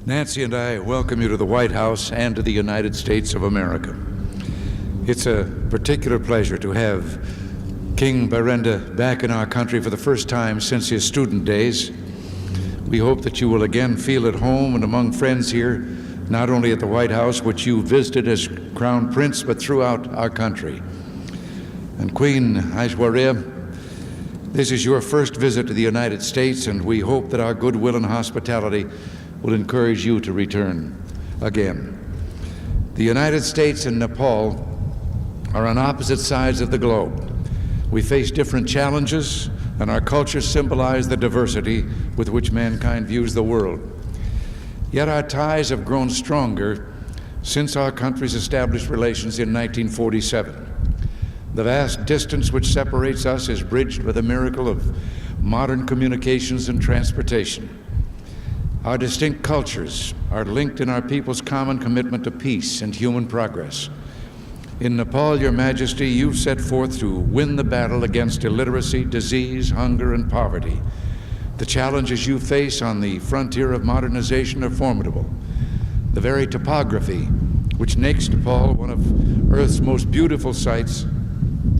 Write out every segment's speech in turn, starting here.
Nancy and I welcome you to the White House and to the United States of America. It's a particular pleasure to have King Birenda back in our country for the first time since his student days. We hope that you will again feel at home and among friends here, not only at the White House, which you visited as Crown Prince, but throughout our country. And Queen Aishwarya, this is your first visit to the United States, and we hope that our goodwill and hospitality will encourage you to return again. The United States and Nepal are on opposite sides of the globe. We face different challenges, and our cultures symbolize the diversity with which mankind views the world. Yet our ties have grown stronger since our countries established relations in 1947. The vast distance which separates us is bridged by the miracle of modern communications and transportation. Our distinct cultures are linked in our people's common commitment to peace and human progress. In Nepal, Your Majesty, you've set forth to win the battle against illiteracy, disease, hunger, and poverty. The challenges you face on the frontier of modernization are formidable. The very topography, which makes Nepal one of Earth's most beautiful sites,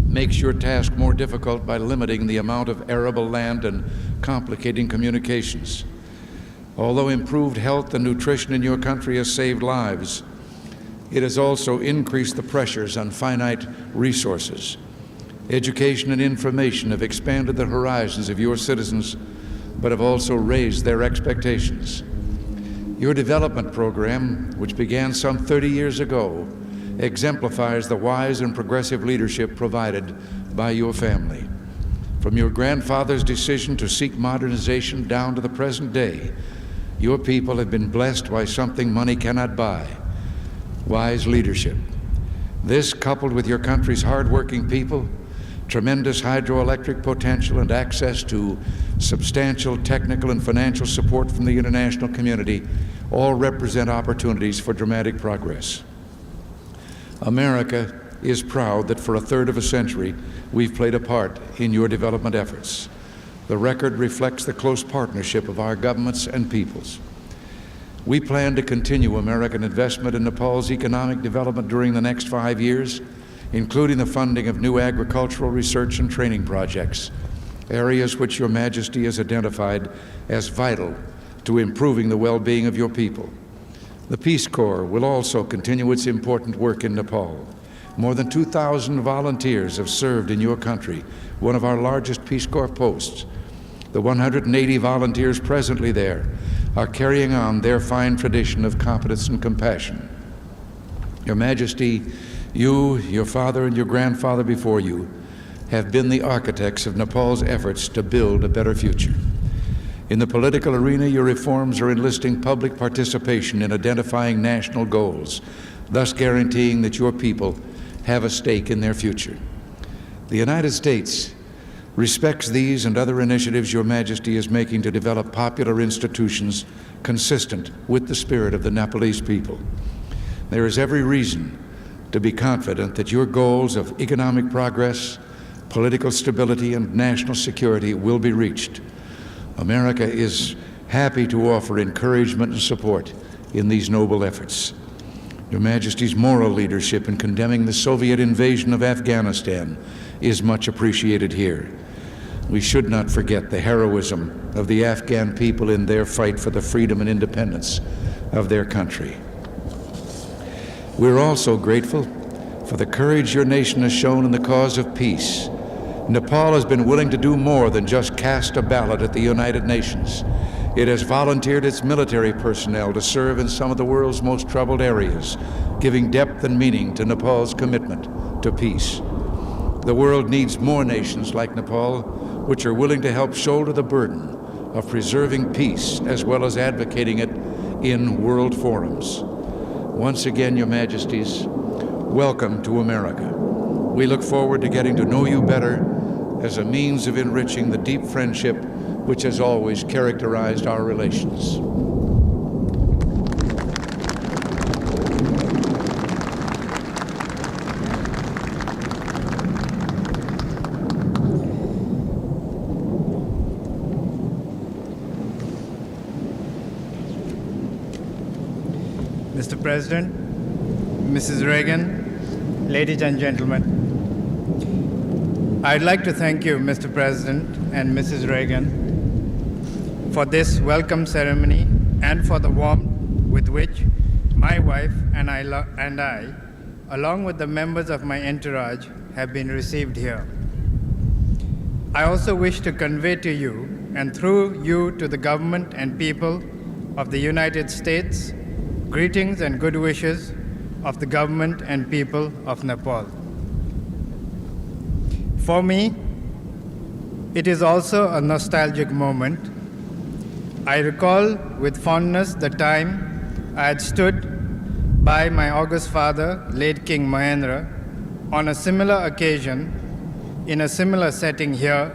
makes your task more difficult by limiting the amount of arable land and complicating communications. Although improved health and nutrition in your country has saved lives, it has also increased the pressures on finite resources. Education and information have expanded the horizons of your citizens, but have also raised their expectations. Your development program, which began some 30 years ago, exemplifies the wise and progressive leadership provided by your family. From your grandfather's decision to seek modernization down to the present day, your people have been blessed by something money cannot buy: wise leadership. This, coupled with your country's hardworking people, tremendous hydroelectric potential, and access to substantial technical and financial support from the international community, all represent opportunities for dramatic progress. America is proud that for a third of a century, we've played a part in your development efforts. The record reflects the close partnership of our governments and peoples. We plan to continue American investment in Nepal's economic development during the next 5 years, including the funding of new agricultural research and training projects, areas which Your Majesty has identified as vital to improving the well-being of your people. The Peace Corps will also continue its important work in Nepal. More than 2,000 volunteers have served in your country, one of our largest Peace Corps posts. The 180 volunteers presently there are carrying on their fine tradition of competence and compassion. Your Majesty, you, your father, and your grandfather before you have been the architects of Nepal's efforts to build a better future. In the political arena, your reforms are enlisting public participation in identifying national goals, thus guaranteeing that your people have a stake in their future. The United States respects these and other initiatives Your Majesty is making to develop popular institutions consistent with the spirit of the Nepalese people. There is every reason to be confident that your goals of economic progress, political stability, and national security will be reached. America is happy to offer encouragement and support in these noble efforts. Your Majesty's moral leadership in condemning the Soviet invasion of Afghanistan is much appreciated here. We should not forget the heroism of the Afghan people in their fight for the freedom and independence of their country. We're also grateful for the courage your nation has shown in the cause of peace. Nepal has been willing to do more than just cast a ballot at the United Nations. It has volunteered its military personnel to serve in some of the world's most troubled areas, giving depth and meaning to Nepal's commitment to peace. The world needs more nations like Nepal, which are willing to help shoulder the burden of preserving peace as well as advocating it in world forums. Once again, Your Majesties, welcome to America. We look forward to getting to know you better as a means of enriching the deep friendship which has always characterized our relations. Mr. President, Mrs. Reagan, ladies and gentlemen, I'd like to thank you, Mr. President and Mrs. Reagan, for this welcome ceremony and for the warmth with which my wife and I, along with the members of my entourage, have been received here. I also wish to convey to you, and through you to the government and people of the United States, greetings and good wishes of the government and people of Nepal. For me, it is also a nostalgic moment. I recall with fondness the time I had stood by my august father, late King Mahendra, on a similar occasion in a similar setting here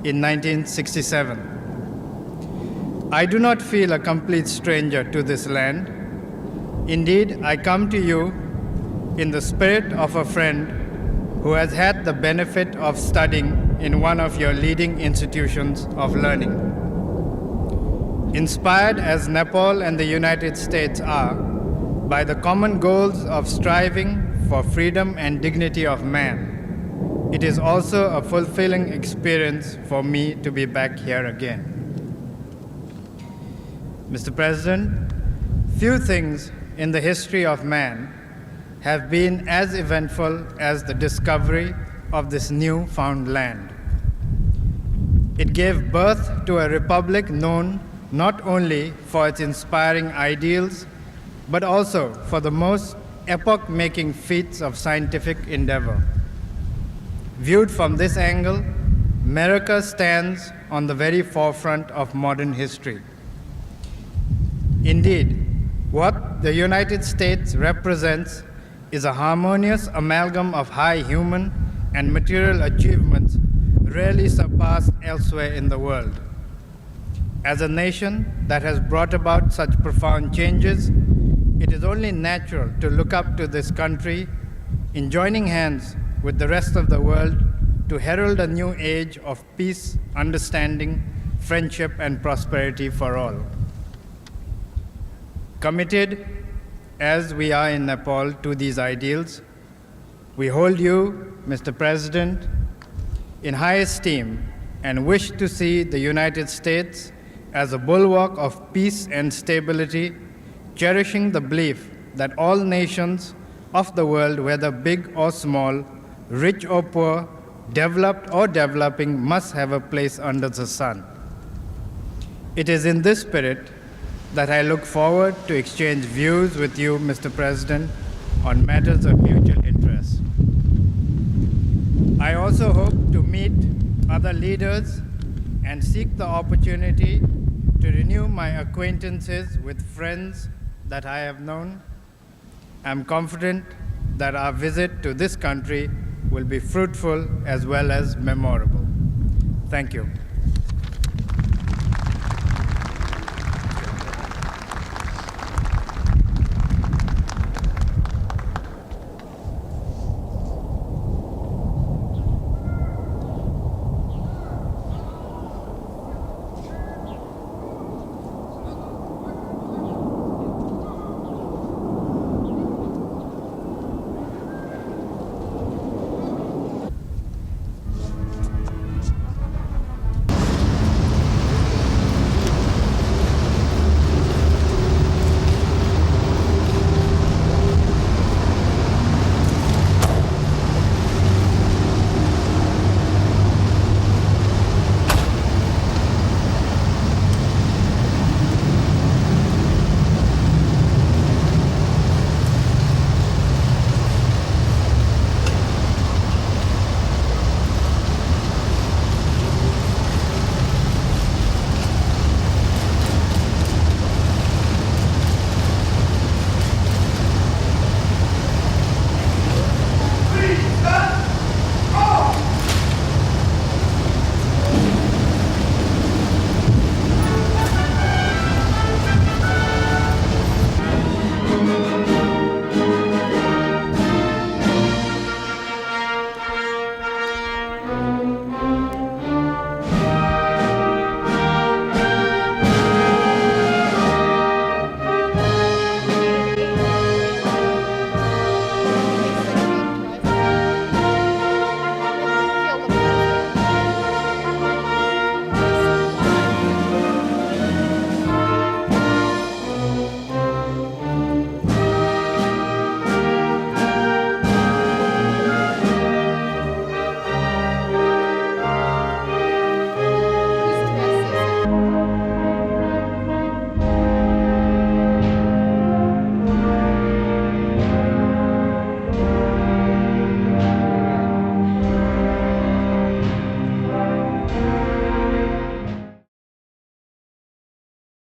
in 1967. I do not feel a complete stranger to this land. Indeed, I come to you in the spirit of a friend who has had the benefit of studying in one of your leading institutions of learning. Inspired as Nepal and the United States are by the common goals of striving for freedom and dignity of man, it is also a fulfilling experience for me to be back here again. Mr. President, few things in the history of man have been as eventful as the discovery of this newfound land. It gave birth to a republic known not only for its inspiring ideals, but also for the most epoch-making feats of scientific endeavor. Viewed from this angle, America stands on the very forefront of modern history. Indeed, what the United States represents is a harmonious amalgam of high human and material achievements rarely surpassed elsewhere in the world. As a nation that has brought about such profound changes, it is only natural to look up to this country in joining hands with the rest of the world to herald a new age of peace, understanding, friendship, and prosperity for all. Committed as we are in Nepal to these ideals, we hold you, Mr. President, in high esteem and wish to see the United States as a bulwark of peace and stability, cherishing the belief that all nations of the world, whether big or small, rich or poor, developed or developing, must have a place under the sun. It is in this spirit that I look forward to exchange views with you, Mr. President, on matters of mutual interest. I also hope to meet other leaders and seek the opportunity to renew my acquaintances with friends that I have known. I'm confident that our visit to this country will be fruitful as well as memorable. Thank you.